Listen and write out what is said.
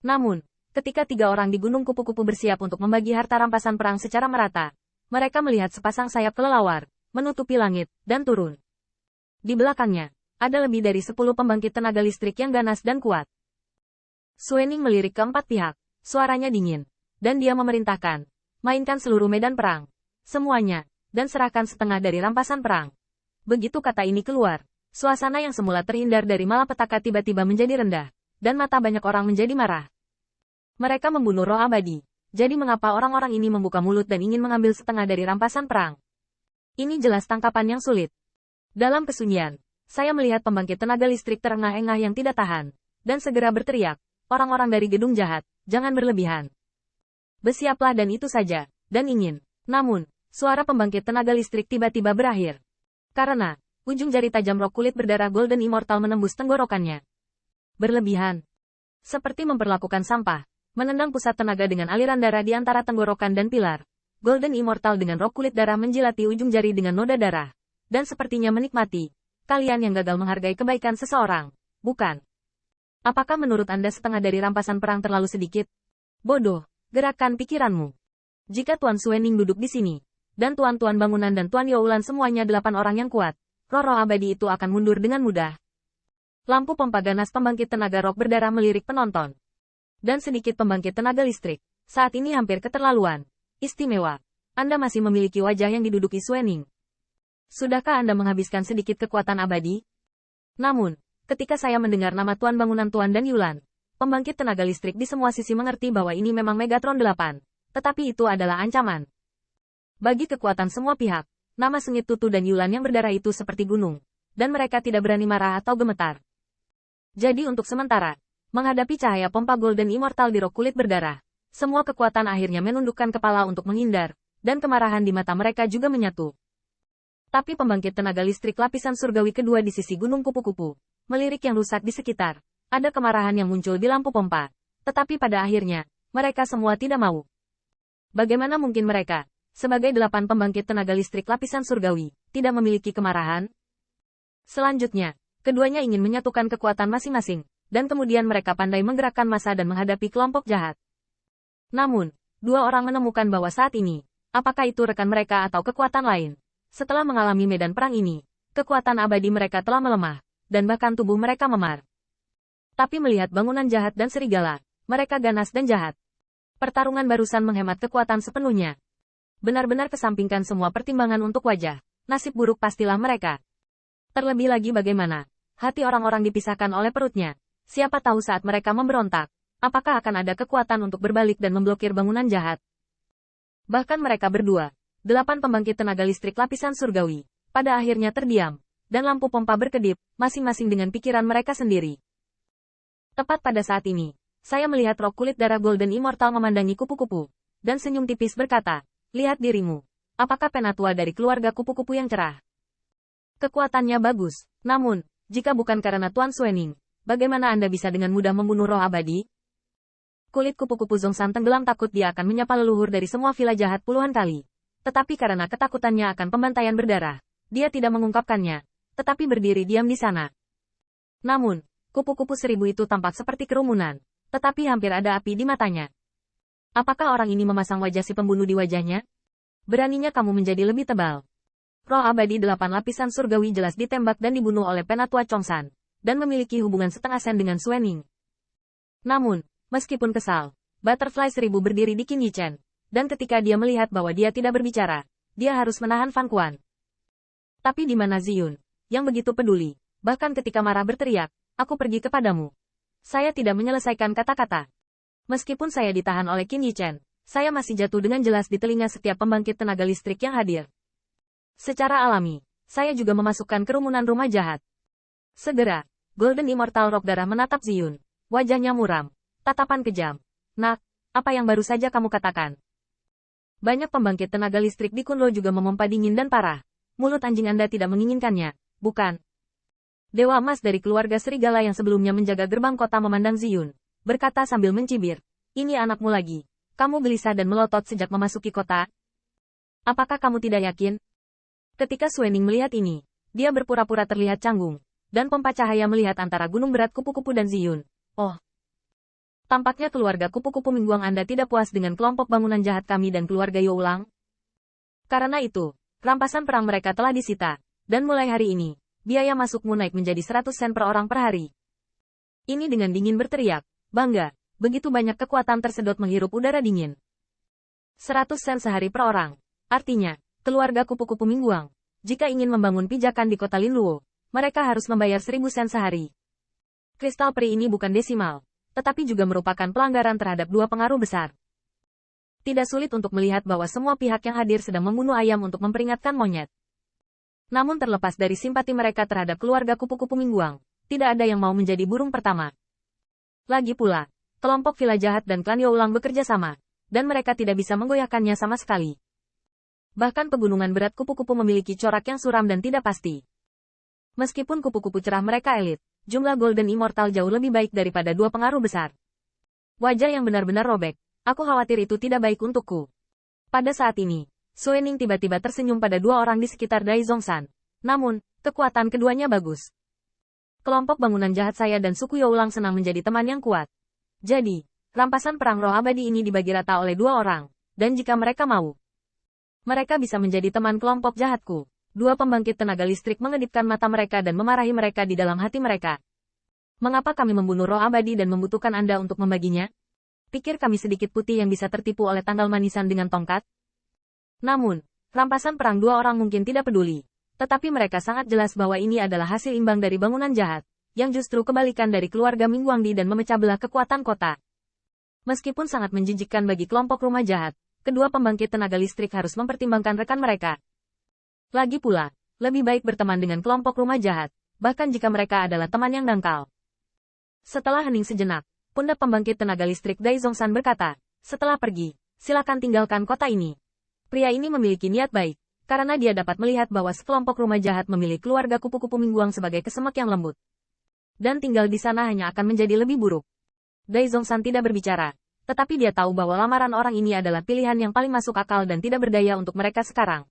Namun, ketika 3 orang di Gunung Kupu-Kupu bersiap untuk membagi harta rampasan perang secara merata, mereka melihat sepasang sayap kelelawar, menutupi langit, dan turun. Di belakangnya, ada lebih dari 10 pembangkit tenaga listrik yang ganas dan kuat. Suening melirik ke 4 pihak, suaranya dingin, dan dia memerintahkan, mainkan seluruh medan perang, semuanya, dan serahkan setengah dari rampasan perang. Begitu kata ini keluar, suasana yang semula terhindar dari malapetaka tiba-tiba menjadi rendah, dan mata banyak orang menjadi marah. Mereka membunuh roh abadi, jadi mengapa orang-orang ini membuka mulut dan ingin mengambil setengah dari rampasan perang? Ini jelas tangkapan yang sulit. Dalam kesunyian, saya melihat pembangkit tenaga listrik terengah-engah yang tidak tahan, dan segera berteriak, orang-orang dari gedung jahat, jangan berlebihan. Bersiaplah dan itu saja, dan ingin. Namun, suara pembangkit tenaga listrik tiba-tiba berakhir. Karena, ujung jari tajam rok kulit berdarah Golden Immortal menembus tenggorokannya. Berlebihan. Seperti memperlakukan sampah, menendang pusat tenaga dengan aliran darah di antara tenggorokan dan pilar. Golden Immortal dengan rok kulit darah menjilati ujung jari dengan noda darah. Dan sepertinya menikmati. Kalian yang gagal menghargai kebaikan seseorang, bukan? Apakah menurut Anda setengah dari rampasan perang terlalu sedikit? Bodoh, gerakan pikiranmu. Jika Tuan Suening duduk di sini, dan Tuan-Tuan Bangunan dan Tuan Youlan semuanya 8 orang yang kuat, roh-roh abadi itu akan mundur dengan mudah. Lampu pompa ganas pembangkit tenaga rok berdarah melirik penonton. Dan sedikit pembangkit tenaga listrik, saat ini hampir keterlaluan. Istimewa. Anda masih memiliki wajah yang diduduki Suening. Sudahkah Anda menghabiskan sedikit kekuatan abadi? Namun, ketika saya mendengar nama Tuan Bangunan Tuan dan Yulan, pembangkit tenaga listrik di semua sisi mengerti bahwa ini memang Megatron 8, tetapi itu adalah ancaman. Bagi kekuatan semua pihak, nama sengit Tutu dan Yulan yang berdarah itu seperti gunung, dan mereka tidak berani marah atau gemetar. Jadi untuk sementara, menghadapi cahaya pompa Golden Immortal di rok kulit berdarah, semua kekuatan akhirnya menundukkan kepala untuk menghindar, dan kemarahan di mata mereka juga menyatu. Tapi pembangkit tenaga listrik lapisan surgawi kedua di sisi Gunung Kupu-Kupu, melirik yang rusak di sekitar, ada kemarahan yang muncul di lampu pompa. Tetapi pada akhirnya, mereka semua tidak mau. Bagaimana mungkin mereka, sebagai 8 pembangkit tenaga listrik lapisan surgawi, tidak memiliki kemarahan? Selanjutnya, keduanya ingin menyatukan kekuatan masing-masing, dan kemudian mereka pandai menggerakkan massa dan menghadapi kelompok jahat. Namun, 2 orang menemukan bahwa saat ini, apakah itu rekan mereka atau kekuatan lain? Setelah mengalami medan perang ini, kekuatan abadi mereka telah melemah, dan bahkan tubuh mereka memar. Tapi melihat bangunan jahat dan serigala, mereka ganas dan jahat. Pertarungan barusan menghemat kekuatan sepenuhnya. Benar-benar kesampingkan semua pertimbangan untuk wajah, nasib buruk pastilah mereka. Terlebih lagi bagaimana, hati orang-orang dipisahkan oleh perutnya. Siapa tahu saat mereka memberontak, apakah akan ada kekuatan untuk berbalik dan memblokir bangunan jahat. Bahkan mereka berdua, 8 pembangkit tenaga listrik lapisan surgawi, pada akhirnya terdiam, dan lampu pompa berkedip, masing-masing dengan pikiran mereka sendiri. Tepat pada saat ini, saya melihat rok kulit darah Golden Immortal memandangi kupu-kupu, dan senyum tipis berkata, lihat dirimu, apakah penatua dari keluarga kupu-kupu yang cerah? Kekuatannya bagus, namun, jika bukan karena Tuan Suening, bagaimana Anda bisa dengan mudah membunuh roh abadi? Kulit kupu-kupu Zhongshan tenggelam takut dia akan menyapa leluhur dari semua villa jahat puluhan kali. Tetapi karena ketakutannya akan pembantaian berdarah, dia tidak mengungkapkannya, tetapi berdiri diam di sana. Namun, kupu-kupu 1000 itu tampak seperti kerumunan, tetapi hampir ada api di matanya. Apakah orang ini memasang wajah si pembunuh di wajahnya? Beraninya kamu menjadi lebih tebal. Roh abadi 8 lapisan surgawi jelas ditembak dan dibunuh oleh Penatua Zhongshan, dan memiliki hubungan setengah sen dengan Suening. Namun, meskipun kesal, Butterfly 1000 berdiri di Qin Yichen. Dan ketika dia melihat bahwa dia tidak berbicara, dia harus menahan Fan Quan. Tapi di mana Ziyun, yang begitu peduli, bahkan ketika marah berteriak, aku pergi kepadamu. Saya tidak menyelesaikan kata-kata. Meskipun saya ditahan oleh Qin Yichen, saya masih jatuh dengan jelas di telinga setiap pembangkit tenaga listrik yang hadir. Secara alami, saya juga memasukkan kerumunan rumah jahat. Segera, Golden Immortal Rock Darah menatap Ziyun. Wajahnya muram, tatapan kejam. Nak, apa yang baru saja kamu katakan? Banyak pembangkit tenaga listrik di Kunlo juga memompa dingin dan parah. Mulut anjing Anda tidak menginginkannya, bukan? Dewa emas dari keluarga serigala yang sebelumnya menjaga gerbang kota memandang Ziyun, berkata sambil mencibir, ini anakmu lagi. Kamu gelisah dan melotot sejak memasuki kota. Apakah kamu tidak yakin? Ketika Suening melihat ini, dia berpura-pura terlihat canggung, dan pompa cahaya melihat antara gunung berat kupu-kupu dan Ziyun. Oh, Tampaknya keluarga kupu-kupu Mingguang Anda tidak puas dengan kelompok bangunan jahat kami dan keluarga Youlang. Karena itu, rampasan perang mereka telah disita, dan mulai hari ini, biaya masukmu naik menjadi 100 sen per orang per hari. Ini dengan dingin berteriak, bangga, begitu banyak kekuatan tersedot menghirup udara dingin. 100 sen sehari per orang. Artinya, keluarga kupu-kupu Mingguang, jika ingin membangun pijakan di kota Linluo, mereka harus membayar 1000 sen sehari. Kristal peri ini bukan desimal, tetapi juga merupakan pelanggaran terhadap dua pengaruh besar. Tidak sulit untuk melihat bahwa semua pihak yang hadir sedang membunuh ayam untuk memperingatkan monyet. Namun terlepas dari simpati mereka terhadap keluarga kupu-kupu Mingguang, tidak ada yang mau menjadi burung pertama. Lagi pula, kelompok villa jahat dan klan Youlang bekerja sama, dan mereka tidak bisa menggoyahkannya sama sekali. Bahkan pegunungan berat kupu-kupu memiliki corak yang suram dan tidak pasti. Meskipun kupu-kupu cerah mereka elit, jumlah Golden Immortal jauh lebih baik daripada dua pengaruh besar. Wajah yang benar-benar robek, aku khawatir itu tidak baik untukku. Pada saat ini, Suening tiba-tiba tersenyum pada dua orang di sekitar Dai Zhongshan. Namun, kekuatan keduanya bagus. Kelompok bangunan jahat saya dan suku Youlang senang menjadi teman yang kuat. Jadi, rampasan perang roh abadi ini dibagi rata oleh dua orang, dan jika mereka mau, mereka bisa menjadi teman kelompok jahatku. Dua pembangkit tenaga listrik mengedipkan mata mereka dan memarahi mereka di dalam hati mereka. Mengapa kami membunuh roh abadi dan membutuhkan Anda untuk membaginya? Pikir kami sedikit putih yang bisa tertipu oleh tanggal manisan dengan tongkat? Namun, rampasan perang dua orang mungkin tidak peduli. Tetapi mereka sangat jelas bahwa ini adalah hasil imbang dari bangunan jahat, yang justru kebalikan dari keluarga Mingguangdi dan memecah belah kekuatan kota. Meskipun sangat menjijikkan bagi kelompok rumah jahat, kedua pembangkit tenaga listrik harus mempertimbangkan rekan mereka. Lagi pula, lebih baik berteman dengan kelompok rumah jahat, bahkan jika mereka adalah teman yang dangkal. Setelah hening sejenak, pundak pembangkit tenaga listrik Dai Zhongshan berkata, setelah pergi, silakan tinggalkan kota ini. Pria ini memiliki niat baik, karena dia dapat melihat bahwa sekelompok rumah jahat memilih keluarga kupu-kupu Mingguang sebagai kesemek yang lembut. Dan tinggal di sana hanya akan menjadi lebih buruk. Dai Zhongshan tidak berbicara, tetapi dia tahu bahwa lamaran orang ini adalah pilihan yang paling masuk akal dan tidak berdaya untuk mereka sekarang.